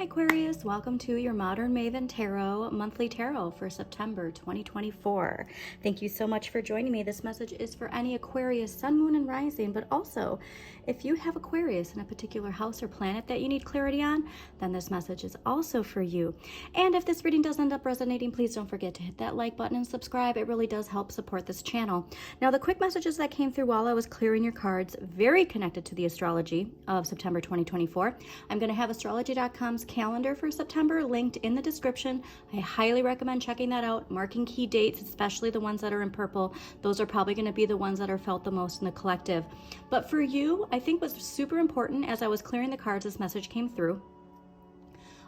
Aquarius, welcome to your Modern Maven Tarot monthly tarot for September 2024. Thank you so much for joining me. This message is for any Aquarius, sun, moon, and rising, but also if you have Aquarius in a particular house or planet that you need clarity on, then this message is also for you. And if this reading does end up resonating, please don't forget to hit that like button and subscribe. It really does help support this channel. Now, the quick messages that came through while I was clearing your cards, very connected to the astrology of September 2024. I'm going to have astrology.com's calendar for September linked in the description. I highly recommend checking that out, marking key dates, especially the ones that are in purple. Those are probably going to be the ones that are felt the most in the collective. But for you, I think what's super important, as I was clearing the cards, this message came through.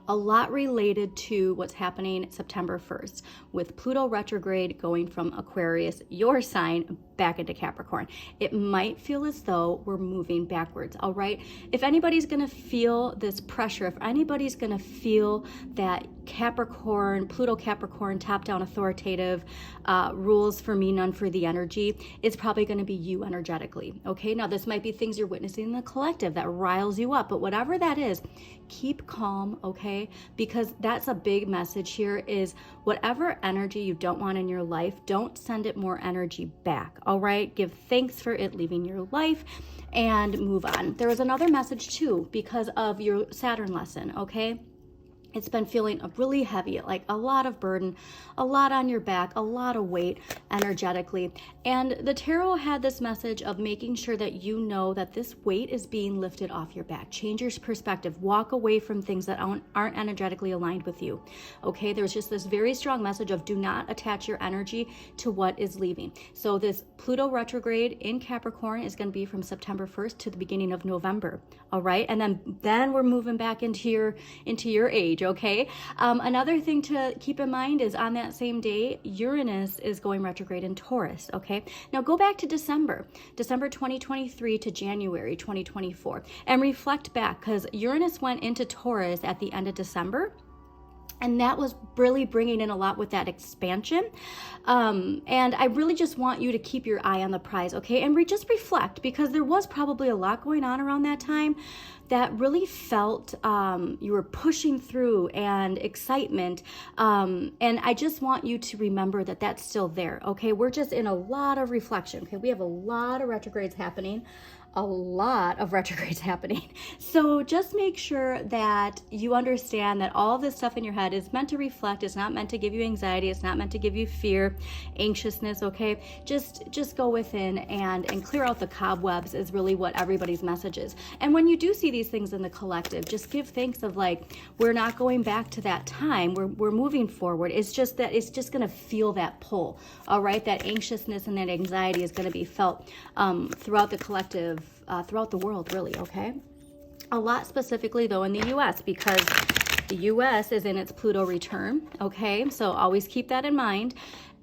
A lot related to what's happening September 1st with Pluto retrograde going from Aquarius, your sign, back into Capricorn. It might feel as though we're moving backwards, all right? If anybody's gonna feel this pressure, if anybody's gonna feel that Capricorn, Pluto Capricorn, top-down authoritative, rules for me, none for the energy, it's probably gonna be you energetically, okay? Now, this might be things you're witnessing in the collective that riles you up, but whatever that is, keep calm, okay? Because that's a big message here is whatever energy you don't want in your life, don't send it more energy back, all right? Give thanks for it leaving your life and move on. There was another message too because of your Saturn lesson, okay? It's been feeling really heavy, like a lot of burden, a lot on your back, a lot of weight energetically. And the tarot had this message of making sure that you know that this weight is being lifted off your back. Change your perspective. Walk away from things that aren't energetically aligned with you. Okay, there's just this very strong message of do not attach your energy to what is leaving. So this Pluto retrograde in Capricorn is going to be from September 1st to the beginning of November. All right, and then we're moving back into your age. Okay. Another thing to keep in mind is on that same day, Uranus is going retrograde in Taurus. Okay. Now go back to December 2023 to January 2024 and reflect back because Uranus went into Taurus at the end of December. And that was really bringing in a lot with that expansion. And I really just want you to keep your eye on the prize, okay? And just reflect because there was probably a lot going on around that time that really felt you were pushing through and excitement. And I just want you to remember that that's still there, okay? We're just in a lot of reflection, okay? We have a lot of retrogrades happening. So just make sure that you understand that all this stuff in your head is meant to reflect. It's not meant to give you anxiety. It's not meant to give you fear, anxiousness, okay? Just go within and clear out the cobwebs is really what everybody's message is. And when you do see these things in the collective, just give thanks of like, we're not going back to that time. We're moving forward. It's just that it's just going to feel that pull, all right? That anxiousness and that anxiety is going to be felt throughout the collective, throughout the world, really, okay? A lot specifically, though, in the U.S. because the U.S. is in its Pluto return, okay? So always keep that in mind.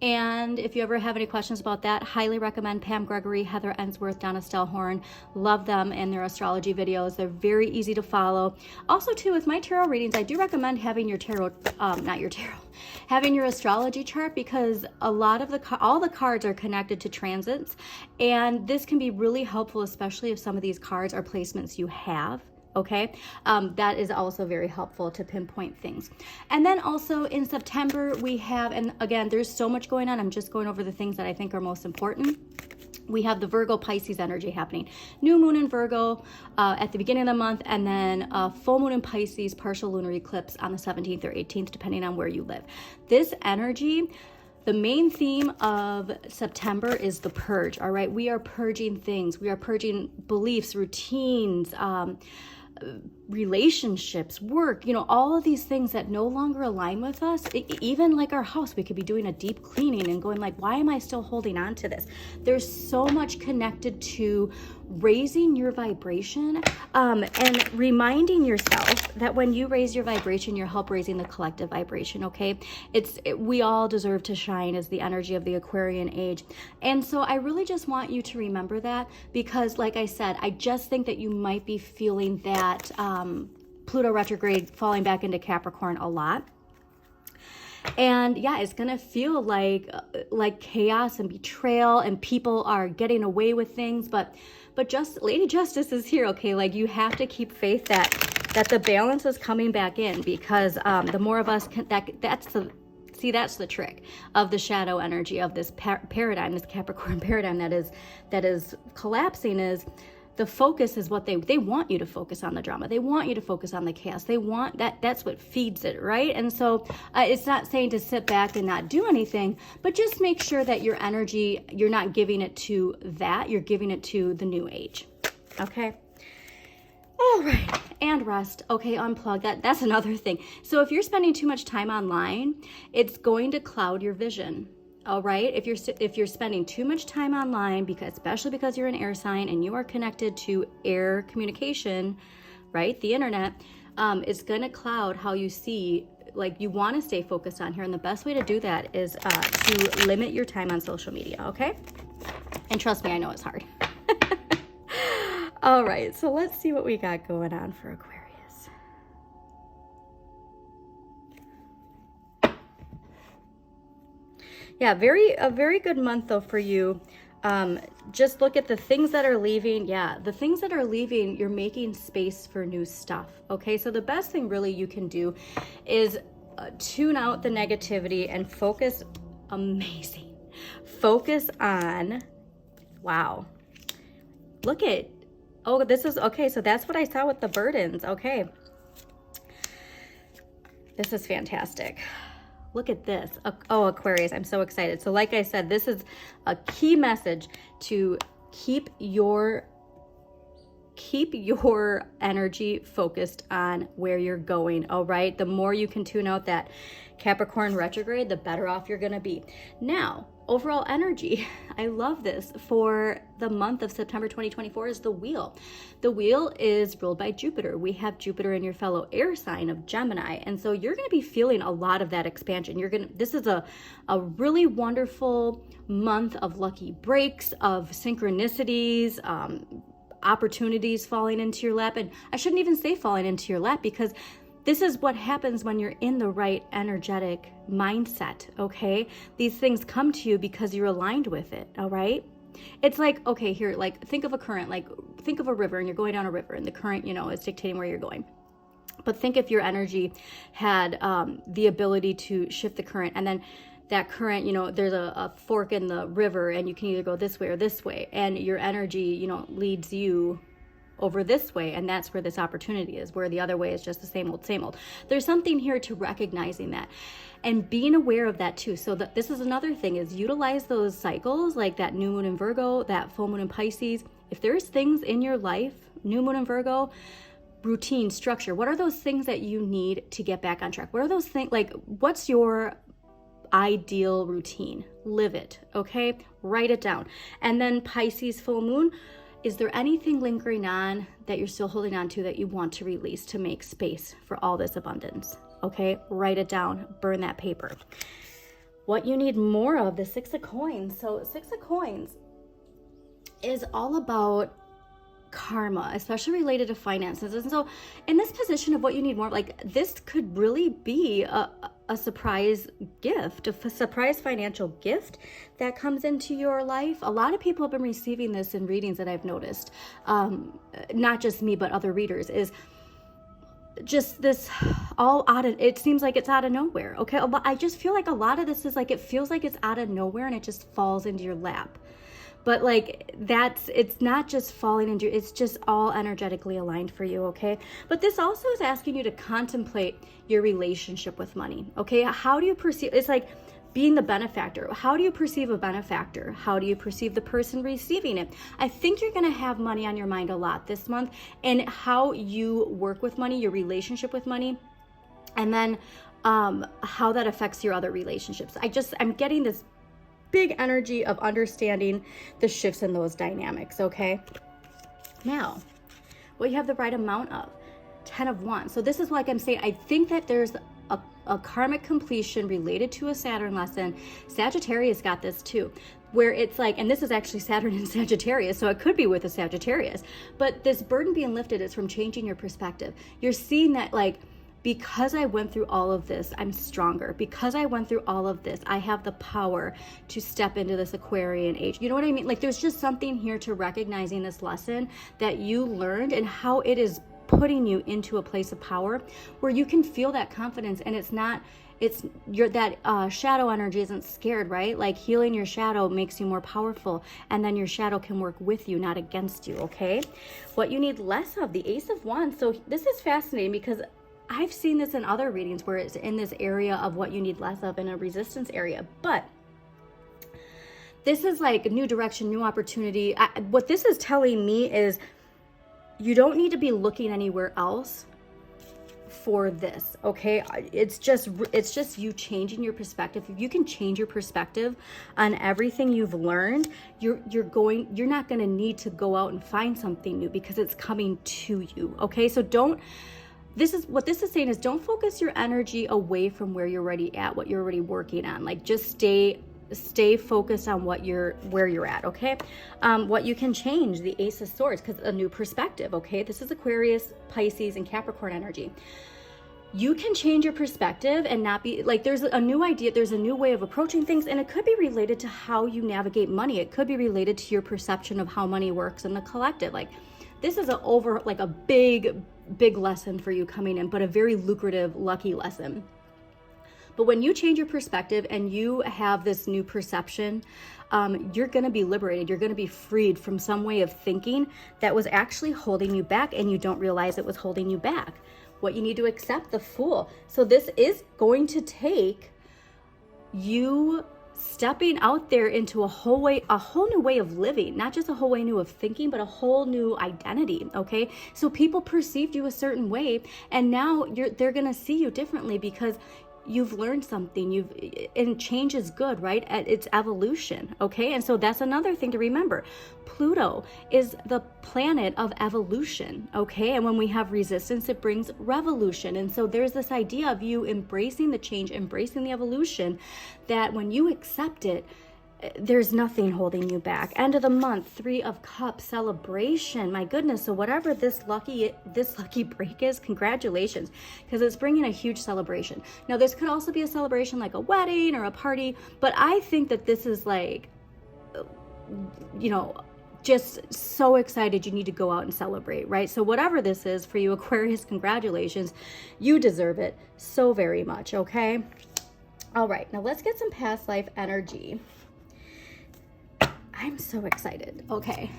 And if you ever have any questions about that, highly recommend Pam Gregory, Heather Ensworth, Donna Stellhorn. Love them and their astrology videos. They're very easy to follow. Also, too, with my tarot readings, I do recommend having your having your astrology chart because a lot of all the cards are connected to transits. And this can be really helpful, especially if some of these cards are placements you have. Okay, that is also very helpful to pinpoint things. And then also in September, we have, and again, there's so much going on. I'm just going over the things that I think are most important. We have the Virgo Pisces energy happening. New moon in Virgo at the beginning of the month, and then full moon in Pisces, partial lunar eclipse on the 17th or 18th, depending on where you live. This energy, the main theme of September is the purge, all right? We are purging things. We are purging beliefs, routines, relationships, work, all of these things that no longer align with us. Even like our house, we could be doing a deep cleaning and going like, why am I still holding on to this? There's so much connected to raising your vibration and reminding yourself that when you raise your vibration, you help raising the collective vibration, okay? We all deserve to shine as the energy of the Aquarian age. And so I really just want you to remember that because like I said, I just think that you might be feeling that Pluto retrograde falling back into Capricorn a lot. And yeah, it's gonna feel like chaos and betrayal and people are getting away with things, but just Lady Justice is here, okay? Like you have to keep faith that that the balance is coming back in, because the more of us can, that's the trick of the shadow energy of this paradigm, this Capricorn paradigm that is collapsing, is the focus is what they want you to focus on, the drama. They want you to focus on the chaos. They want that's what feeds it, right? And so it's not saying to sit back and not do anything, but just make sure that your energy, you're not giving it to that, you're giving it to the new age. Okay? All right, and rest. Okay, unplug. That's another thing. So if you're spending too much time online, it's going to cloud your vision. All right, if you're spending too much time online, especially because you're an air sign and you are connected to air communication, right? The internet, it's going to cloud how you see. Like, you want to stay focused on here, and the best way to do that is to limit your time on social media. Okay, and trust me, I know it's hard. All right, so let's see what we got going on for Aquarius. Yeah, a very good month though for you. Just look at the things that are leaving. Yeah, the things that are leaving, you're making space for new stuff. Okay, so the best thing really you can do is tune out the negativity and focus. Amazing. Focus on, wow. Look at, oh, this is, okay, so that's what I saw with the burdens. Okay. This is fantastic. Look at this. Oh, Aquarius, I'm so excited. So like I said, this is a key message to keep your energy focused on where you're going. All right. The more you can tune out that Capricorn retrograde, the better off you're going to be. Now, overall energy, I love this for the month of September 2024 is the wheel. The wheel is ruled by Jupiter. We have Jupiter in your fellow air sign of Gemini. And so you're going to be feeling a lot of that expansion. This is a really wonderful month of lucky breaks, of synchronicities, opportunities falling into your lap. And I shouldn't even say falling into your lap, because this is what happens when you're in the right energetic mindset, okay? These things come to you because you're aligned with it, all right? It's like, okay, here, like, think of a current, like, think of a river, and you're going down a river, and the current, is dictating where you're going. But think if your energy had the ability to shift the current, and then that current, there's a fork in the river, and you can either go this way or this way, and your energy, leads you over this way, and that's where this opportunity is, where the other way is just the same old, same old. There's something here to recognizing that and being aware of that too. So this is another thing, is utilize those cycles, like that new moon in Virgo, that full moon in Pisces. If there's things in your life, new moon in Virgo, routine, structure, what are those things that you need to get back on track? What are those things, like, what's your ideal routine? Live it, okay? Write it down. And then Pisces full moon, is there anything lingering on that you're still holding on to that you want to release to make space for all this abundance? Okay, write it down, burn that paper. What you need more of, the Six of Coins. So Six of Coins is all about karma, especially related to finances. And so in this position of what you need more, like, this could really be a surprise gift, a surprise financial gift that comes into your life. A lot of people have been receiving this in readings that I've noticed, not just me, but other readers, is just this all out of, it seems like it's out of nowhere. Okay. I just feel like a lot of this is like, it feels like it's out of nowhere and it just falls into your lap. But like, it's not just falling into, it's just all energetically aligned for you, okay? But this also is asking you to contemplate your relationship with money, okay? How do you perceive, it's like being the benefactor. How do you perceive a benefactor? How do you perceive the person receiving it? I think you're gonna have money on your mind a lot this month, and how you work with money, your relationship with money, and then how that affects your other relationships. I'm getting this big energy of understanding the shifts in those dynamics, okay? Now, what you have the right amount of, 10 of Wands. So this is like I'm saying, I think that there's a karmic completion related to a Saturn lesson. Sagittarius got this too, where it's like, and this is actually Saturn in Sagittarius, so it could be with a Sagittarius, but this burden being lifted is from changing your perspective. You're seeing that, like, because I went through all of this, I'm stronger. Because I went through all of this, I have the power to step into this Aquarian age. You know what I mean? Like, there's just something here to recognizing this lesson that you learned and how it is putting you into a place of power where you can feel that confidence, and that shadow energy isn't scared, right? Like healing your shadow makes you more powerful, and then your shadow can work with you, not against you, okay? What you need less of, the Ace of Wands. So this is fascinating because I've seen this in other readings where it's in this area of what you need less of in a resistance area, but this is like a new direction, new opportunity. What this is telling me is you don't need to be looking anywhere else for this, okay? It's just you changing your perspective. If you can change your perspective on everything you've learned, you're not going to need to go out and find something new because it's coming to you, okay? So what this is saying is don't focus your energy away from where you're already at, what you're already working on. Like just stay focused on where you're at, okay? What you can change, the Ace of Swords, because a new perspective, okay? This is Aquarius, Pisces, and Capricorn energy. You can change your perspective and not be like, there's a new idea, there's a new way of approaching things, and it could be related to how you navigate money. It could be related to your perception of how money works in the collective. Like this is a big lesson for you coming in, but a very lucrative, lucky lesson. But when you change your perspective and you have this new perception, you're going to be liberated. You're going to be freed from some way of thinking that was actually holding you back, and you don't realize it was holding you back. What you need to accept, the Fool. So this is going to take you stepping out there into a whole new way of living, not just a whole way new of thinking, but a whole new identity, okay? So people perceived you a certain way, and now they're going to see you differently because you've learned something, and change is good, right? It's evolution, okay? And so that's another thing to remember. Pluto is the planet of evolution, okay? And when we have resistance, it brings revolution. And so there's this idea of you embracing the change, embracing the evolution, that when you accept it, there's nothing holding you back. End of the month, 3 of Cups, celebration. My goodness. So whatever this lucky break is, congratulations, because it's bringing a huge celebration. Now this could also be a celebration like a wedding or a party, but I think that this is like, just so excited you need to go out and celebrate, right? So whatever this is for you, Aquarius, congratulations. You deserve it so very much, okay? All right, now let's get some past life energy. I'm so excited. Okay,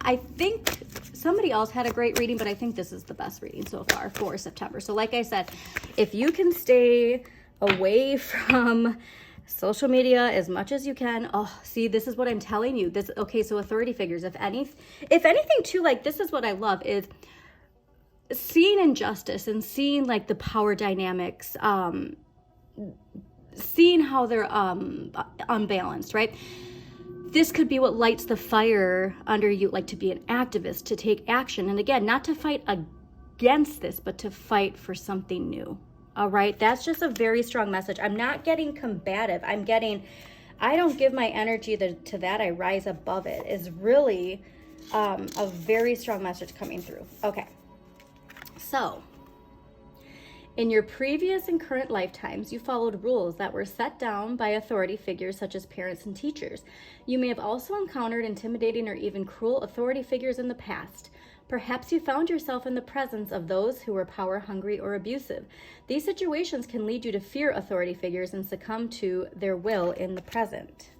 I think somebody else had a great reading, but I think this is the best reading so far for September. So like I said, if you can stay away from social media as much as you can. Oh, see, this is what I'm telling you. Okay, so authority figures, if anything too, like this is what I love is seeing injustice and seeing like the power dynamics, seeing how they're unbalanced, right? This could be what lights the fire under you, like to be an activist, to take action. And again, not to fight against this, but to fight for something new. All right, that's just a very strong message. I'm not getting combative. I don't give my energy to that. I rise above it is really a very strong message coming through. Okay, so in your previous and current lifetimes, you followed rules that were set down by authority figures such as parents and teachers. You may have also encountered intimidating or even cruel authority figures in the past. Perhaps you found yourself in the presence of those who were power hungry or abusive. These situations can lead you to fear authority figures and succumb to their will in the present.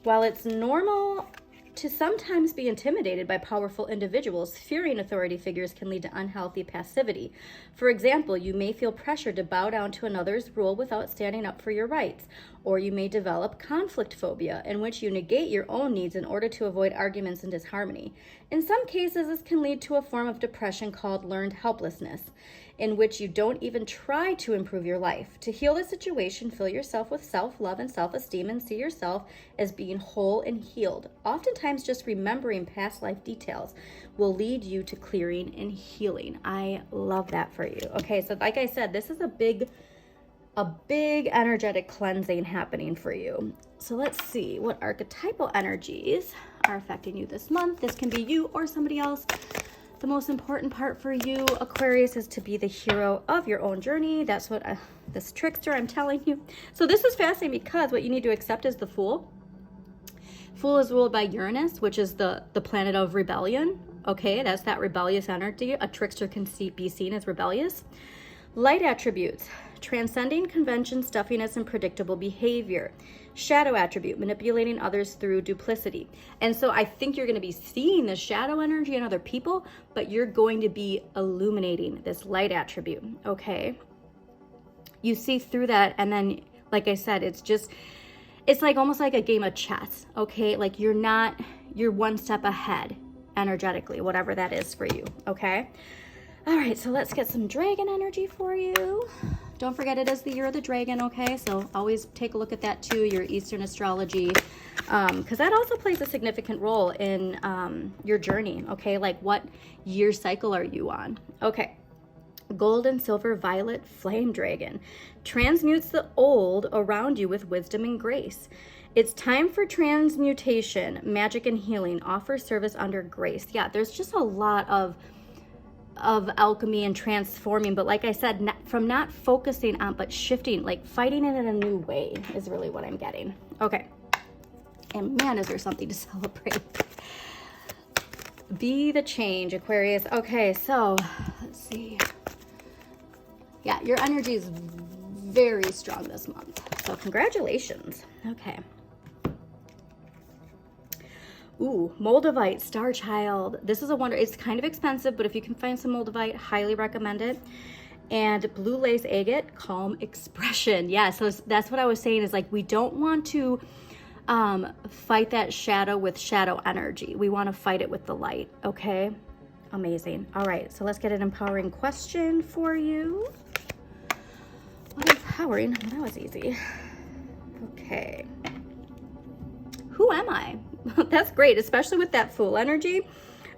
While it's normal to sometimes be intimidated by powerful individuals, fearing authority figures can lead to unhealthy passivity. For example, you may feel pressured to bow down to another's rule without standing up for your rights, or you may develop conflict phobia, in which you negate your own needs in order to avoid arguments and disharmony. In some cases, this can lead to a form of depression called learned helplessness, in which you don't even try to improve your life. To heal the situation, fill yourself with self-love and self-esteem and see yourself as being whole and healed. Oftentimes, just remembering past life details will lead you to clearing and healing. I love that for you. Okay, so like I said, this is a big energetic cleansing happening for you. So let's see what archetypal energies are affecting you this month. This can be you or somebody else. The most important part for you, Aquarius, is to be the hero of your own journey. That's what this trickster I'm telling you. So this is fascinating because what you need to accept is the Fool. Fool is ruled by Uranus, which is the planet of rebellion. Okay, that's that rebellious energy. A trickster can be seen as rebellious. Light attributes: transcending convention, stuffiness, and predictable behavior. Shadow attribute: manipulating others through duplicity. And so I think you're going to be seeing the shadow energy in other people, but you're going to be illuminating this light attribute. Okay, you see through that, and then, like I said, it's like almost like a game of chess. Okay, like you're one step ahead energetically, whatever that is for you. Okay. All right, so let's get some dragon energy for you. Don't forget, it is the year of the dragon, okay? So always take a look at that too, your Eastern astrology, because that also plays a significant role in your journey, okay? Like, what year cycle are you on? Okay. Gold and silver violet flame dragon transmutes the old around you with wisdom and grace. It's time for transmutation, magic and healing. Offer service under grace. Yeah, there's just a lot of alchemy and transforming, but like I said, from not focusing on, but shifting, like fighting it in a new way is really what I'm getting. Okay. And man, is there something to celebrate. Be the change, Aquarius. Okay, so let's see. Yeah, your energy is very strong this month. So congratulations. Okay. Ooh, Moldavite, Star Child. This is a wonder. It's kind of expensive, but if you can find some Moldavite, highly recommend it. And Blue Lace Agate, Calm Expression. Yeah, so that's what I was saying, is like we don't want to fight that shadow with shadow energy. We want to fight it with the light, okay? Amazing. All right, so let's get an empowering question for you. What empowering? Well, that was easy. Okay. Who am I? That's great, especially with that Fool energy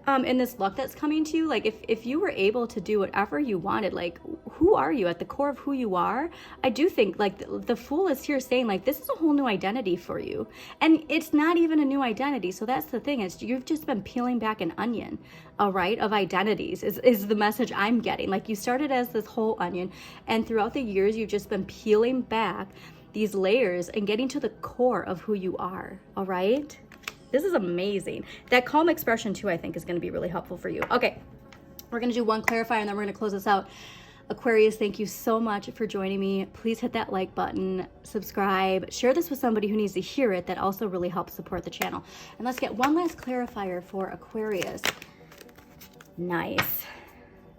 and this luck that's coming to you. Like if you were able to do whatever you wanted, like who are you at the core of who you are? I do think like the Fool is here saying like this is a whole new identity for you, and it's not even a new identity. So that's the thing, is you've just been peeling back an onion, all right, of identities is the message I'm getting. Like you started as this whole onion, and throughout the years you've just been peeling back these layers and getting to the core of who you are, all right? This is amazing. That calm expression too, I think, is going to be really helpful for you. Okay, we're going to do one clarifier and then we're going to close this out. Aquarius, thank you so much for joining me. Please hit that like button, subscribe, share this with somebody who needs to hear it. That also really helps support the channel. And let's get one last clarifier for Aquarius. Nice.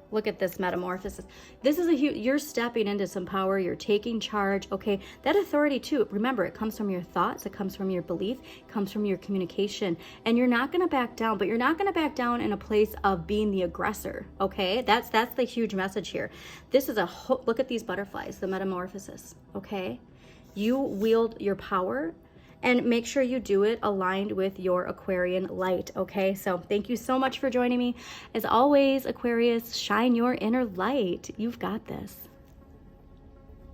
Look at this metamorphosis. This is a huge, you're stepping into some power. You're taking charge. Okay. That authority too. Remember, it comes from your thoughts. It comes from your belief. It comes from your communication. And you're not going to back down, but you're not going to back down in a place of being the aggressor. Okay. That's the huge message here. This is look at these butterflies, the metamorphosis. Okay. You wield your power, and make sure you do it aligned with your Aquarian light, okay? So thank you so much for joining me. As always, Aquarius, shine your inner light. You've got this.